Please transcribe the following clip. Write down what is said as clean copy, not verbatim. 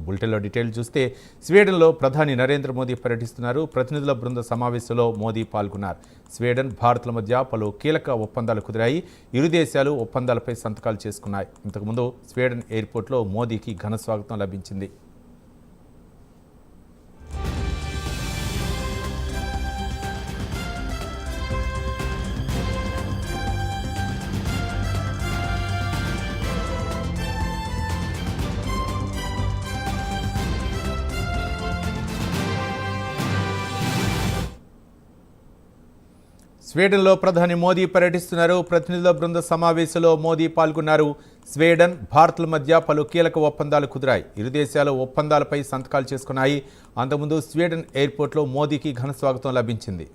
బులెటిన్లో డీటెయిల్ చూస్తే స్వీడన్లో ప్రధాని నరేంద్ర మోదీ పర్యటిస్తున్నారు. ప్రతినిధుల బృంద సమావేశంలో మోదీ పాల్గొన్నారు. స్వీడన్, భారత్ల మధ్య పలు కీలక ఒప్పందాలు కుదిరాయి. ఇరు దేశాలు ఒప్పందాలపై సంతకాలు చేసుకున్నాయి. ఇంతకుముందు స్వీడన్ ఎయిర్పోర్ట్లో మోదీకి ఘన స్వాగతం లభించింది. స్వీడన్లో ప్రధాని మోదీ పర్యటిస్తున్నారు. ప్రతినిధుల బృంద సమావేశంలో మోదీ పాల్గొన్నారు. స్వీడన్, భారత్ల మధ్య పలు కీలక ఒప్పందాలు కుదిరాయి. ఇరు దేశాలు ఒప్పందాలపై సంతకాలు చేసుకున్నాయి. అంతకుముందు స్వీడన్ ఎయిర్పోర్ట్లో మోదీకి ఘన స్వాగతం లభించింది.